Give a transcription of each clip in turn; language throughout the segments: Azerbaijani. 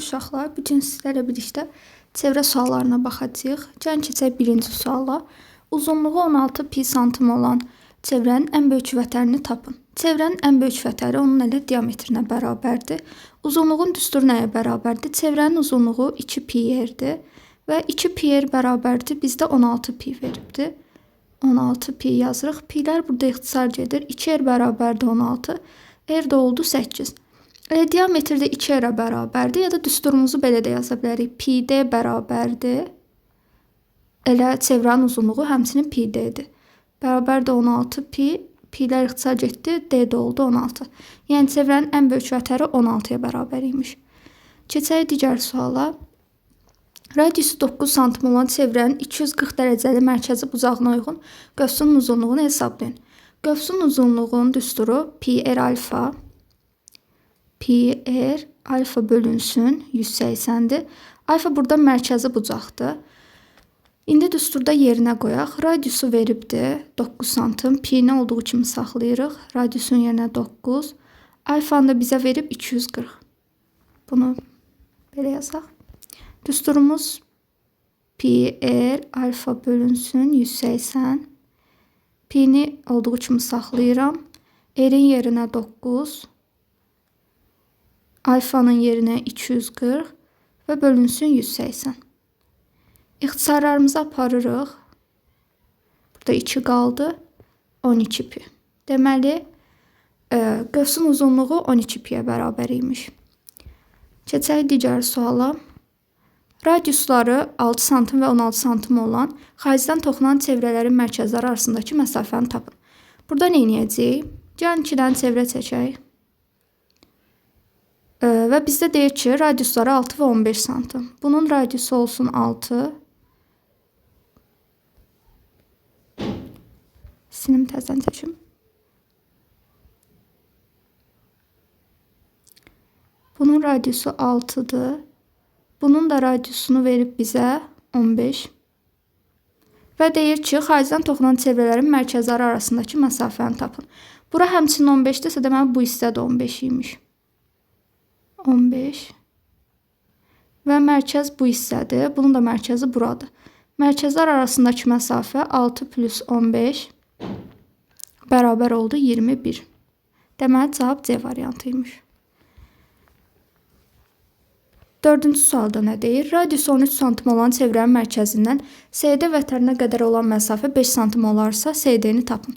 uşaqlar, bu gün sizlərlə birlikdə çevrə suallarına baxacağıq. Gəlin keçək birinci suala. Uzunluğu 16 pi santim olan çevrənin ən böyük vətərini tapın. Çevrənin ən böyük vətəri onun elə diametrinə bərabərdir. Uzunluğun düsturu nəyə bərabərdir? Çevrənin uzunluğu 2 pi r-dir və 2 pi r bərabərdir. Bizdə 16 pi veribdir. 16 pi yazırıq. Pilər burada ixtisar gedir. 2 r bərabərdir 16. R də oldu 8. Diametrdə 2 r-ə bərabərdir, ya da düsturumuzu belə də yaza bilərik. Pi d bərabərdir. Elə çevrənin uzunluğu həmçinin pi d-dir. Bərabərdir 16 pi. Pilər ixtisar getdi, d də oldu 16. Yəni çevrənin ən böyük vətəri 16-ya bərabər imiş. Keçək digər suala. Radiusu 9 santim olan çevrənin 240 dərəcəli mərkəzi bucağına uyğun qövsunun uzunluğunu hesablayın. Qövsun uzunluğunun düsturu pi r alfa. Pi r alfa bölünsün 180'dir. Alfa burada mərkəzi bucaqdır. İndi düsturda yerinə qoyaq. Radiusu veribdir 9 santim. Pi-ni olduğu kimi saxlayırıq. Radiusun yerinə 9. Alfanı da bizə verib 240. Bunu belə yazaq. Düsturumuz pi r alfa bölünsün 180. Pi-ni olduğu kimi saxlayıram. R-in yerinə 9. Alfanın yerinə 240 və bölünsün 180. İxtisarlarımızı aparırıq. Burada 2 qaldı. 12 pi. Deməli, qövsun uzunluğu 12 piyə bərabər imiş. Keçək digər suala. Radiusları 6 santim və 16 santim olan xaricdən toxunan çevrələrin mərkəzləri arasındakı məsafəni tapın. Burada nə edəcəyik? Gəlin 2-dən çevrə çəkək. Və bizdə deyir ki, radiusları 6 və 15 santim. Bunun radiusu olsun 6. Sinim təzən çəkim. Bunun radiusu 6'dır. Bunun da radiusunu verib bizə 15. Və deyir ki, xaricdən toxunan çevrələrin mərkəzləri arasındakı məsafəni tapın. Bura həmçinin 15-dirsə, deməli bu hissə də 15 imiş. 15. Və mərkəz bu hissədir. Bunun da mərkəzi buradır. Mərkəzlər arasındakı məsafə 6 plus 15 bərabər oldu 21. Deməli cavab C variantı imiş. Dördüncü sualda nə deyir? Radiusu 13 santim olan çevrənin mərkəzindən CD vətərinə qədər olan məsafə 5 santim olarsa CD-ni tapın.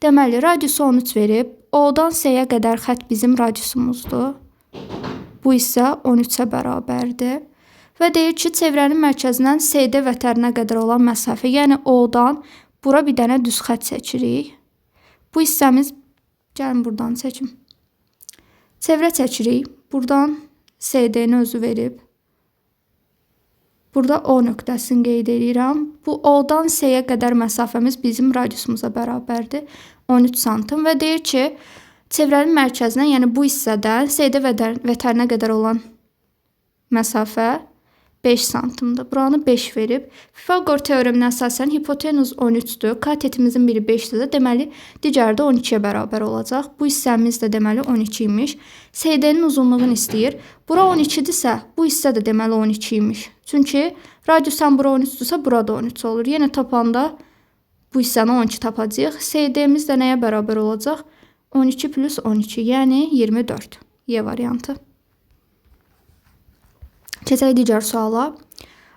Deməli, radiusu 13 verib, O-dan C-yə qədər xətt bizim radiusumuzdur. Bu isə 13-ə bərabərdir. Və deyir ki, çevrənin mərkəzindən CD vətərinə qədər olan məsafə, yəni O-dan bura bir dənə düz xətt çəkirik. Bu hissəmiz, gəlin buradan çəkim. Çevrə çəkirik. Buradan CD-ni özü verib. Burada O nöqtəsini qeyd edirəm. Bu O-dan C-yə qədər məsafəmiz bizim radiusumuza bərabərdir. 13 santim və deyir ki, çevrənin mərkəzindən, yəni bu hissədən CD vətərinə qədər olan məsafə 5 santimdir. Buranı 5 verib. Pifaqor teoreminə əsasən hipotenuz 13-dür. Katetimizin biri 5-dir. Deməli, digəri də 12-yə bərabər olacaq. Bu hissəmiz də deməli 12 imiş. CD-nin uzunluğunu istəyir. Bura 12-dirsə, bu hissə də deməli 12 imiş. Çünki radiusan bura 13-dürsə, bura da 13 olur. Yenə tapanda bu hissəni 12 tapacağıq. CD-miz də nəyə bərabər olacaq? 12 plus 12, yəni 24. Y variantı. Keçək digər suala.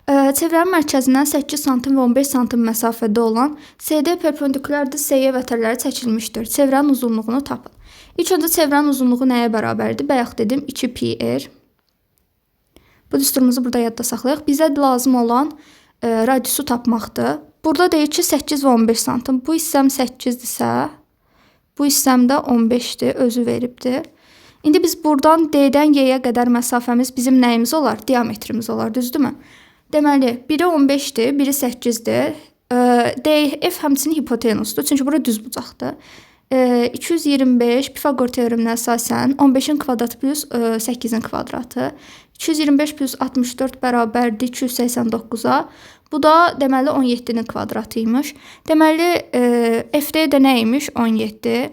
Çevrənin mərkəzindən 8 santim və 15 santim məsafədə olan CD perpendikulardır C-yə vətərləri çəkilmişdir. Çevrənin uzunluğunu tapın. İlk öncə çevrənin uzunluğu nəyə bərabərdir? Bayaq dedim 2 pi r. Bu düsturumuzu burada yadda saxlayaq. Bizə lazım olan radiusu tapmaqdır. Burada deyir ki, 8 və 15 santim. Bu hissəm 8-dirsə, bu hissəm də 15-dir, özü veribdir. İndi biz buradan D-dən Y-yə qədər məsafəmiz bizim nəyimiz olar? Diametrimiz olar, düzdürmü? Deməli, biri 15-dir, biri 8-dir. DF həmçinin hipotenusdur, çünki bura düz bucaqdır. 225 Pifaqor teoreminə əsasən 15-in kvadratı plus 8-in kvadratı. 225 plus 64 bərabərdir 289-a. Bu da deməli 17-nin kvadratıymış. Deməli, FD də nə imiş? 17.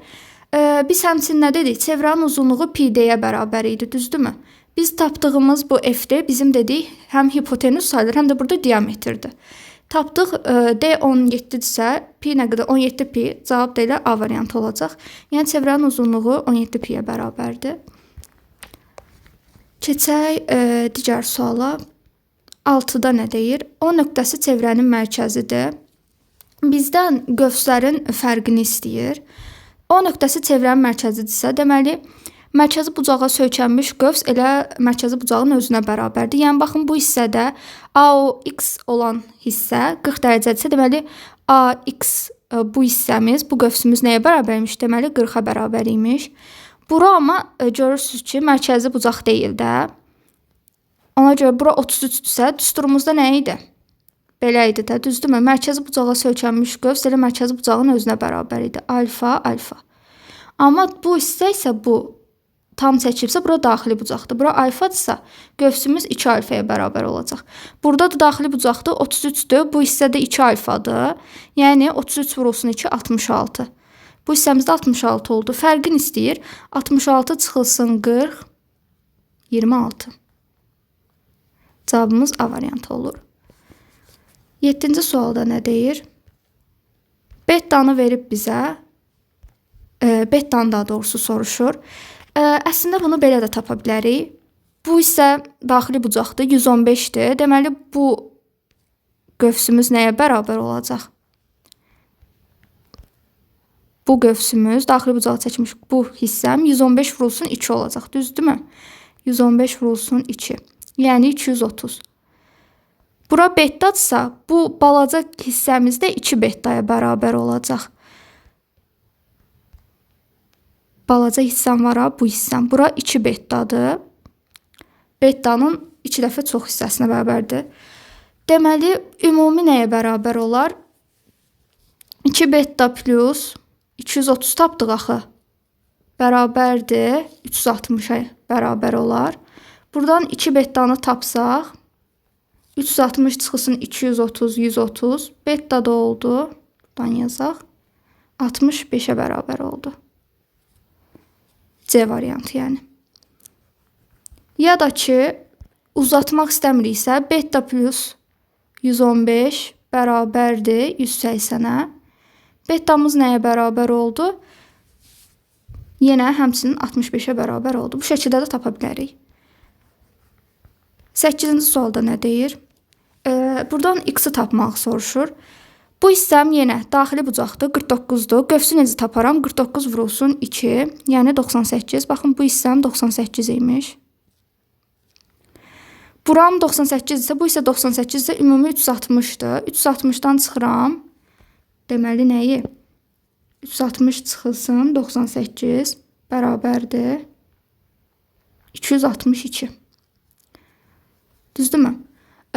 Biz həmçinin nə dedik? Çevrənin uzunluğu pi d-yə bərabər idi, düzdürmü? Biz tapdığımız bu F-də bizim dedik həm hipotenüs sayılır, həm də burada diametrdir. Tapdıq D 17-dirsə, pi nə qədər? 17 pi. Cavab da elə A variantı olacaq. Yəni çevrənin uzunluğu 17 piyə bərabərdir. Keçək digər suala. 6-da nə deyir? O nöqtəsi çevrənin mərkəzidir. Bizdən qövslərin fərqini istəyir. O nöqtəsi çevrənin mərkəzidirsə, deməli, mərkəzi bucağa söykənmiş qövs elə mərkəzi bucağın özünə bərabərdir. Yəni, baxın, bu hissədə AOX olan hissə 40 dərəcədirsə, deməli, AX bu hissəmiz, bu qövsümüz nəyə bərabər imiş? Deməli, 40-a bərabər imiş. Bura amma görürsünüz ki, mərkəzi bucaq deyil də. Ona görə bura 33-dürsə, düsturumuzda nə idi? Belə idi də, düzdürmü? Mərkəzi bucağa söykənmiş qövs elə mərkəzi bucağın özünə bərabər idi. Alfa, alfa. Amma bu hissə isə bu tam çəkilibsə, bura daxili bucaqdır. Bura alfadırsa, qövsümüz 2 alfaya bərabər olacaq. Burada da daxili bucaqdır, 33-dür. Bu hissədə 2 alfadır. Yəni, 33 vurulsun 2, 66. Bu hissəmizdə 66 oldu. Fərqin istəyir. 66 çıxılsın 40, 26. Cavabımız A variantı olur. 7-ci sualda nə deyir? Bettanı verib bizə. Bettanı daha doğrusu soruşur. Əslində bunu belə də tapa bilərik. Bu isə daxili bucaqdır, 115-dir. Deməli, bu qövsümüz nəyə bərabər olacaq? Bu qövsümüz, daxili bucağı çəkmiş bu hissəm 115 vurulsun 2 olacaq, düzdürmü? 115 vurulsun 2, yəni 230. Bura bettadırsa, bu balaca hissəmizdə 2 bettaya bərabər olacaq. Balaca hissəm var ha, bu hissəm. Bura 2 bettadır. Bettanın 2 dəfə çox hissəsinə bərabərdir. Deməli, ümumi nəyə bərabər olar? 2 betta plus 230 tapdıq axı. Bərabərdir. 360-a bərabər olar. Buradan 2 bettanı tapsaq, 360 çıxılsın 230, 130. Betta da oldu. Buradan yazaq. 65-ə bərabər oldu. C variantı yəni. Ya da ki, uzatmaq istəmiriksə, beta plus 115 bərabərdir 180-ə. Betamız nəyə bərabər oldu? Yenə həmçinin 65-ə bərabər oldu. Bu şəkildə də tapa bilərik. 8-ci sualda nə deyir? Buradan x-i tapmaq soruşur. Bu hissəm yenə daxili bucaqdır, 49-dur. Qövsü necə taparam? 49 vurulsun 2, yəni 98. Baxın, bu hissəm 98 imiş. Buram 98 isə, bu isə 98 isə ümumi 360-dır. 360-dan çıxıram. Deməli, nəyi? 360 çıxılsın 98 bərabərdir 262. Düzdürmü?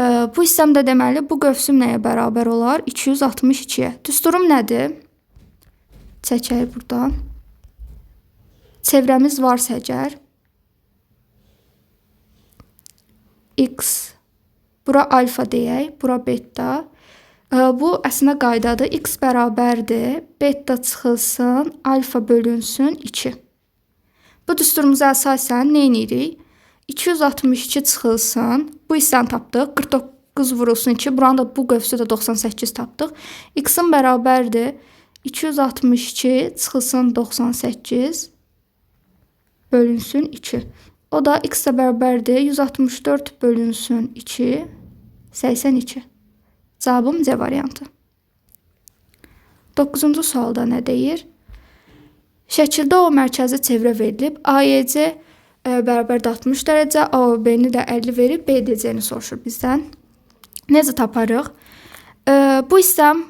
Bu hissəmdə deməli, bu qövsüm nəyə bərabər olar? 262-yə. Düsturum nədir? Çəkək buradan. Çevrəmiz varsa əgər, x, bura alfa deyək, bura beta. Bu əslində qaydadır. X bərabərdir, beta çıxılsın, alfa bölünsün 2. Bu düsturumuza əsasən nə edirik? 262 çıxılsın, bu hissəni tapdıq, 49 vurulsun 2, buranın da bu qövsü də 98 tapdıq. X-in bərabərdir, 262 çıxılsın 98 bölünsün 2. O da x də bərabərdir, 164 bölünsün 2, 82. Cavabım C variantı. 9-cu sualda nə deyir? Şəkildə o mərkəzi çevrə verilib, AEC bərabərdə 60 dərəcə, AOB-ni də 50 verib, BDC-ni soruşur bizdən. Necə taparıq? Bu hissəm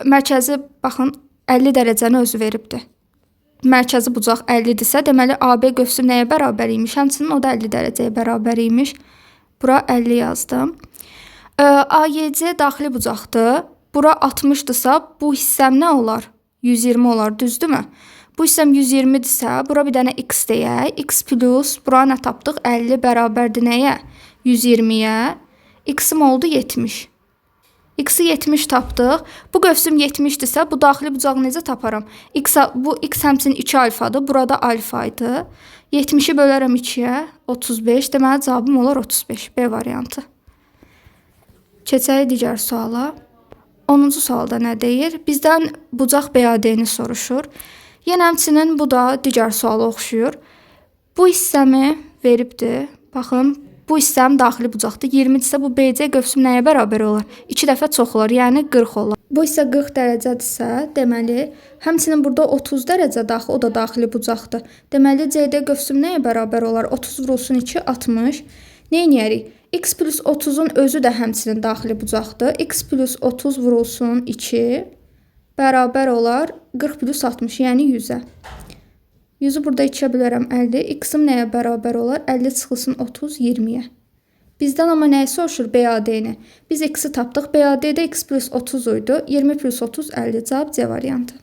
mərkəzi, baxın, 50 dərəcəni özü veribdir. Mərkəzi bucaq 50-dirsə, deməli, AB qövsüm nəyə bərabər imiş? Həmçinin o da 50 dərəcəyə bərabər imiş. Bura 50 yazdım. AEC daxili bucaqdır. Bura 60-dırsa, bu hissəm nə olar? 120 olar, düzdürmü? Bu hissəm 120-dirsə, bura bir dənə x deyək. X plus, bura nə tapdıq? 50 bərabərdir nəyə? 120-yə. X-im oldu 70. X-i 70 tapdıq. Bu qövsüm 70-dirsə, bu daxili bucağı necə taparam? Bu x həmçinin 2 alfadır. Burada alfa idi. 70-i bölərəm 2-yə, 35. Deməli, cavabım olar 35. B variantı. Keçək digər suala. 10-cu sualda nə deyir? Bizdən bucaq BAD-ni soruşur. Yenə həmçinin bu da digər suala oxşuyur. Bu hissəmi veribdir. Baxın, bu hissəm daxili bucaqdır. 20-dirsə bu BC qövsüm nəyə bərabər olar? 2 dəfə çox olar, yəni 40 olar. Bu isə 40 dərəcədirsə, deməli, həmçinin burada 30 dərəcə daxil, o da daxili bucaqdır. Deməli, CD qövsüm nəyə bərabər olar? 30 vurulsun 2, 60. Neyniyərik? X plus 30-un özü də həmçinin daxili bucaqdır. X plus 30 vurulsun 2 bərabər olar 40 plus 60, yəni 100-ə. 100-ü burada 2-yə bölərəm 50. X-im nəyə bərabər olar? 50 çıxılsın 30, 20-yə. Bizdən amma nəyi soruşur? BAD-ni. Biz X-i tapdıq. BAD-də X plus 30 idi. 20 plus 30, 50. Cavab C variantı.